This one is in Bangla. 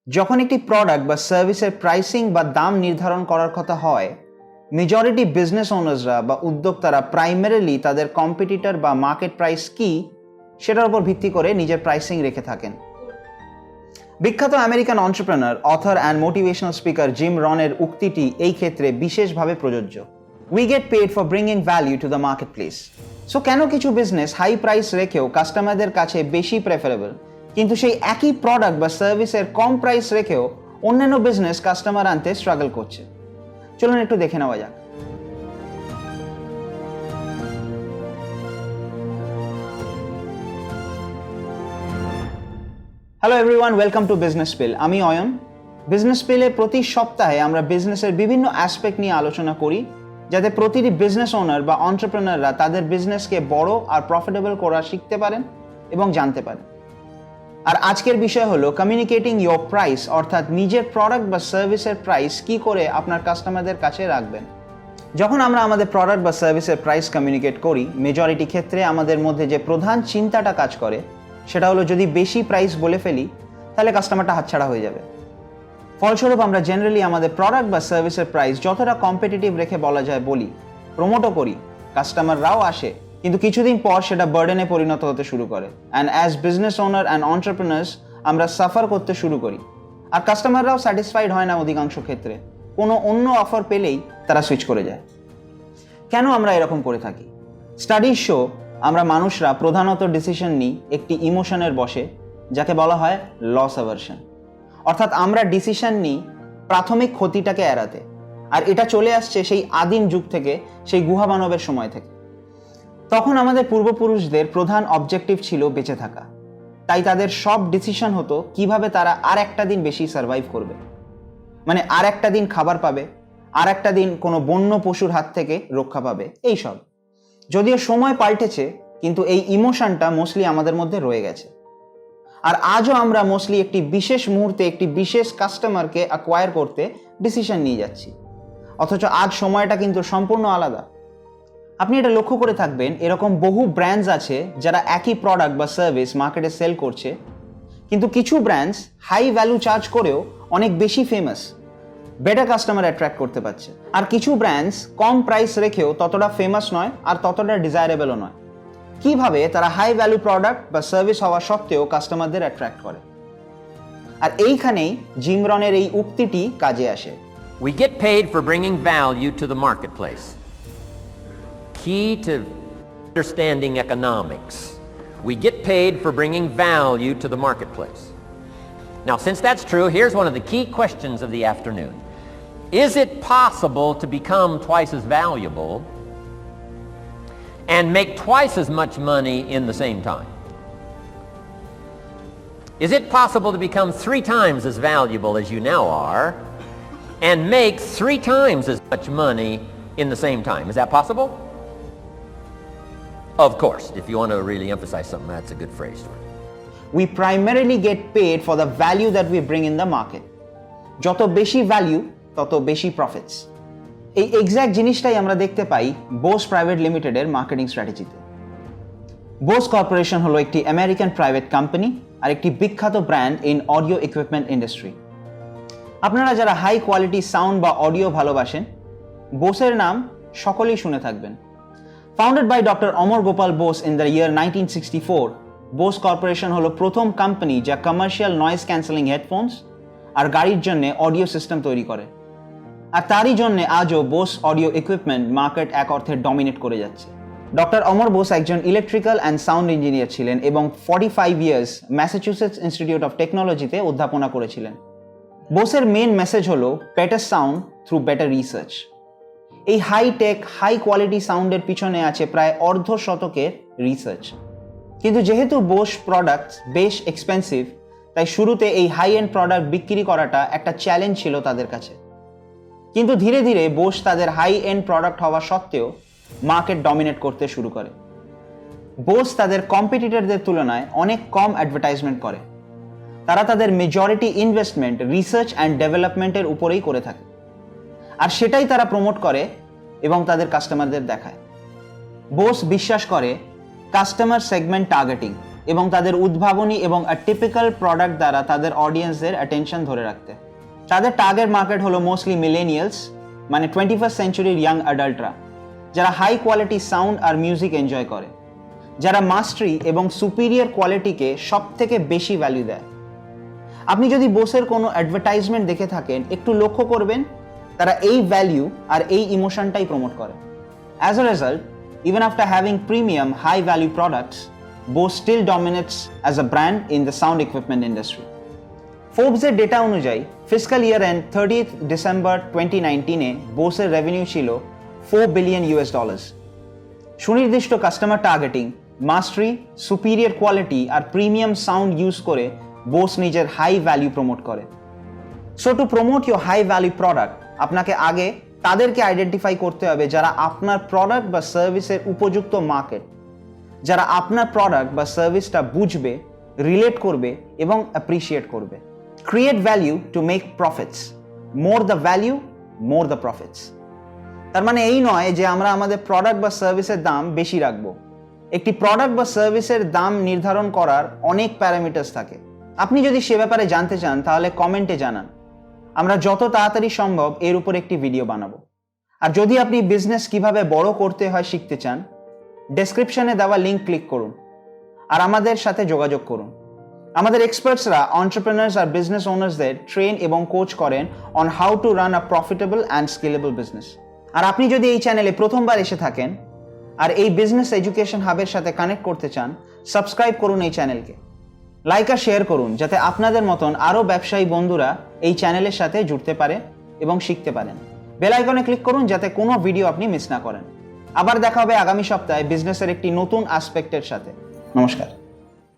যখন একটি প্রোডাক্ট বা সার্ভিসের প্রাইসিং বা দাম নির্ধারণ করার কথা হয়, মেজরিটি বিজনেস ওনার্সরা বা উদ্যোক্তারা প্রাইমারিলি তাদের কম্পিটিটর বা মার্কেট প্রাইস কি সেটার উপর ভিত্তি করে নিজের প্রাইসিং রেখে থাকেন। বিখ্যাত American entrepreneur, author and motivational speaker Jim রনের উক্তিটি এই ক্ষেত্রে বিশেষভাবে প্রযোজ্য। We get paid for bringing value to the marketplace. So কেন কিছু বিজনেস হাই প্রাইস রেখেও কাস্টমারদের কাছে বেশি প্রেফারেবল, কিন্তু সেই একই প্রোডাক্ট বা সার্ভিসের কম প্রাইস রেখেও অন্যান্য বিজনেস কাস্টমার আনতে স্ট্রাগল করছে? চলুন একটু দেখে নেওয়া যাক। Hello everyone, welcome to business pill. আমি অয়ন। বিজনেস পিলে প্রতি সপ্তাহে আমরা বিজনেসের বিভিন্ন অ্যাসপেক্ট নিয়ে আলোচনা করি, যাতে প্রতিটি বিজনেস ওনার বা এন্টারপ্রেনাররা তাদের বিজনেসকে বড় আর প্রফিটেবল করা শিখতে পারেন এবং জানতে পারেন। আর আজকের বিষয় হলো কমিউনিকেটিং ইয়োর প্রাইস, অর্থাৎ নিজের প্রোডাক্ট বা সার্ভিসের প্রাইস কি করে আপনার কাস্টমারদের কাছে রাখবেন। যখন আমরা আমাদের প্রোডাক্ট বা সার্ভিসের প্রাইস কমিউনিকেট করি, মেজরিটি ক্ষেত্রে আমাদের মধ্যে যে প্রধান চিন্তাটা কাজ করে সেটা হলো, যদি বেশি প্রাইস বলে ফেলি তাহলে কাস্টমারটা হাতছাড়া হয়ে যাবে। ফলস্বরূপ আমরা জেনারেলি আমাদের প্রোডাক্ট বা সার্ভিসের প্রাইস যতটা কম্পিটিটিভ রেখে বলা যায় বলি, প্রমোটও করি, কাস্টমাররাও আসে, কিন্তু কিছুদিন পর সেটা বার্ডেনে পরিণত হতে শুরু করে। And as business owner and entrepreneurs আমরা সাফার করতে শুরু করি। আর কাস্টমাররাও স্যাটিসফাইড হয় না অধিকাংশ ক্ষেত্রে, কোনো অন্য অফার পেলেই তারা সুইচ করে যায়। কেন আমরা এরকম করে থাকি? স্টাডিজ শো আমরা মানুষরা প্রধানত ডিসিশন নিই একটি ইমোশনের বশে, যাকে বলা হয় লস অ্যাভারশন। অর্থাৎ আমরা ডিসিশন নিই প্রাথমিক ক্ষতিটাকে এড়াতে, আর এটা চলে আসছে সেই আদিম যুগ থেকে, সেই গুহা মানবের সময় থেকে। তখন আমাদের পূর্বপুরুষদের প্রধান অবজেক্টিভ ছিল বেঁচে থাকা, তাই তাদের সব ডিসিশন হতো কিভাবে তারা আর একটা দিন বেশি সার্ভাইভ করবে, মানে আর একটা দিন খাবার পাবে, আর একটা দিন কোনো বন্য পশুর হাত থেকে রক্ষা পাবে, এই সব। যদিও সময় পাল্টেছে, কিন্তু এই ইমোশনটা মোস্টলি আমাদের মধ্যে রয়ে গেছে। আর আজও আমরা মোস্টলি একটি বিশেষ মুহূর্তে একটি বিশেষ কাস্টমারকে অ্যাকোয়ার করতে ডিসিশন নিয়ে যাচ্ছি, অথচ আজ সময়টা কিন্তু সম্পূর্ণ আলাদা। আপনি এটা লক্ষ্য করে থাকবেন, এরকম বহু ব্র্যান্ডস আছে যারা একই প্রোডাক্ট বা সার্ভিস মার্কেটে সেল করছে, কিন্তু কিছু ব্র্যান্ডস হাই ভ্যালু চার্জ করেও অনেক বেশি ফেমাস, বেটার কাস্টমার অ্যাট্রাক্ট করতে পারছে। আর কিছু ব্র্যান্ডস কম প্রাইস রেখেও ততটা ফেমাস নয় আর ততটা ডিজায়ারেবলও নয়। কিভাবে তারা হাই ভ্যালু প্রোডাক্ট বা সার্ভিস হওয়া সত্ত্বেও কাস্টমারদের অ্যাট্রাক্ট করে? আর এইখানেই জিম রনের এই উক্তিটি কাজে আসে। We get paid for bringing value to the marketplace. Key to understanding economics. We get paid for bringing value to the marketplace. Now, since that's true, here's one of the key questions of the afternoon. Is it possible to become twice as valuable and make twice as much money in the same time? Is it possible to become 3 times as valuable as you now are and make 3 times as much money in the same time? Is that possible? Of course, if you want to really emphasize something, that's a good phrase for it. We primarily get paid for the value that we bring in the market. যত বেশি ভ্যালু তত বেশি প্রফিটস। এই এক্স্যাক্ট জিনিসটাই আমরা দেখতে পাই বোস প্রাইভেট লিমিটেডের মার্কেটিং স্ট্র্যাটেজিতে। বোস কর্পোরেশন হলো একটি আমেরিকান প্রাইভেট কোম্পানি আর একটি বিখ্যাত brand in audio equipment industry. আপনারা যারা হাই কোয়ালিটি সাউন্ড বা অডিও ভালোবাসেন, বোসের নাম সকলেই শুনে থাকবেন। Founded by doctor Amar Gopal Bose in the year 1964, Bose corporation হলো প্রথম কোম্পানি যা কমার্শিয়াল নয়েজ ক্যান্সেলিং হেডফোনস আর গাড়ির জন্য অডিও সিস্টেম তৈরি করে। আর তারই জন্য আজও বোস অডিও ইকুইপমেন্ট মার্কেট এক অর্থে ডমিনেট করে যাচ্ছে। ডক্টর অমর বোস একজন ইলেকট্রিক্যাল অ্যান্ড সাউন্ড ইঞ্জিনিয়ার ছিলেন এবং 45 ইয়ার্স ম্যাসাচুসেটস ইনস্টিটিউট অফ টেকনোলজিতে অধ্যাপনা করেছিলেন। বোসের মেন মেসেজ হলো better sound through better research. এই হাই টেক হাই কোয়ালিটি সাউন্ডের পিছনে আছে প্রায় অর্ধ শতকের রিসার্চ। কিন্তু যেহেতু বোস প্রোডাক্টস বেশ এক্সপেন্সিভ, তাই শুরুতে এই হাই এন্ড প্রোডাক্ট বিক্রি করাটা একটা চ্যালেঞ্জ ছিল তাদের কাছে। কিন্তু ধীরে ধীরে বোস তাদের হাই এন্ড প্রোডাক্ট হওয়া সত্ত্বেও মার্কেট ডমিনেট করতে শুরু করে। বোস তাদের কম্পিটিটরদের তুলনায় অনেক কম অ্যাডভার্টাইজমেন্ট করে। তারা তাদের মেজরিটি ইনভেস্টমেন্ট রিসার্চ অ্যান্ড ডেভেলপমেন্টের উপরেই করে থাকে, আর সেটাই তারা প্রমোট করে এবং তাদের কাস্টমারদের দেখায়। বোস বিশ্বাস করে কাস্টমার সেগমেন্ট টার্গেটিং, এবং তাদের উদ্ভাবনী এবং টিপিক্যাল প্রোডাক্ট দ্বারা তাদের অডিয়েন্সদের অ্যাটেনশন ধরে রাখতে। তাদের টার্গেট মার্কেট হলো মোস্টলি মিলেনিয়ালস, মানে 21st সেঞ্চুরির ইয়াং অ্যাডাল্টরা, যারা হাই কোয়ালিটি সাউন্ড আর মিউজিক এনজয় করে, যারা মাস্টারি এবং সুপিরিয়র কোয়ালিটিকে সব থেকে বেশি ভ্যালু দেয়। আপনি যদি বোসের কোনো অ্যাডভার্টাইজমেন্ট দেখে থাকেন, একটু লক্ষ্য করবেন তারা এই ভ্যালু আর এই ইমোশনটাই প্রমোট করে। As a result, even after having premium high value products, BOSE still dominates as a brand in the sound equipment industry. ফোর্বসের ডেটা অনুযায়ী fiscal year end 30th December 2019-এ বোসের রেভিনিউ ছিল $4 billion। সুনির্দিষ্ট customer targeting, mastery, superior quality আর প্রিমিয়াম সাউন্ড ইউজ করে বোস নিজের হাই ভ্যালু প্রমোট করে। So to promote your high value product, আপনাকে আগে তাদেরকে আইডেন্টিফাই করতে হবে যারা আপনার প্রোডাক্ট বা সার্ভিসের উপযুক্ত মার্কেট, যারা আপনার প্রোডাক্ট বা সার্ভিসটা বুঝবে, রিলেট করবে এবং অ্যাপ্রিসিয়েট করবে। Create value to make profits, more the value more the profits. তার মানে এই নয় যে আমরা আমাদের প্রোডাক্ট বা সার্ভিসের দাম বেশি রাখবো। একটি প্রোডাক্ট বা সার্ভিসের দাম নির্ধারণ করার অনেক প্যারামিটার্স থাকে। আপনি যদি সে ব্যাপারে জানতে চান তাহলে কমেন্টে জানান, আমরা যত তাড়াতাড়ি সম্ভব এর উপর একটি ভিডিও বানাবো। আর যদি আপনি বিজনেস কিভাবে বড় করতে হয় শিখতে চান, ডেসক্রিপশনে দেওয়া লিঙ্ক ক্লিক করুন আর আমাদের সাথে যোগাযোগ করুন। আমাদের এক্সপার্টসরা এন্টারপ্রেনার্স আর বিজনেস ওনার্সদের ট্রেন এবং কোচ করেন on how to run a profitable and scalable business. আর আপনি যদি এই চ্যানেলে প্রথমবার এসে থাকেন আর এই বিজনেস এডুকেশন হাবের সাথে কানেক্ট করতে চান, সাবস্ক্রাইব করুন এই চ্যানেলকে, লাইক আর শেয়ার করুন যাতে আপনাদের মতন আরও ব্যবসায়ী বন্ধুরা এই চ্যানেলের সাথে জুড়তে পারে এবং শিখতে পারেন। বেল আইকনে ক্লিক করুন যাতে কোনো ভিডিও আপনি মিস না করেন। আবার দেখা হবে আগামী সপ্তাহে বিজনেসের একটি নতুন অ্যাসপেক্টের সাথে। নমস্কার।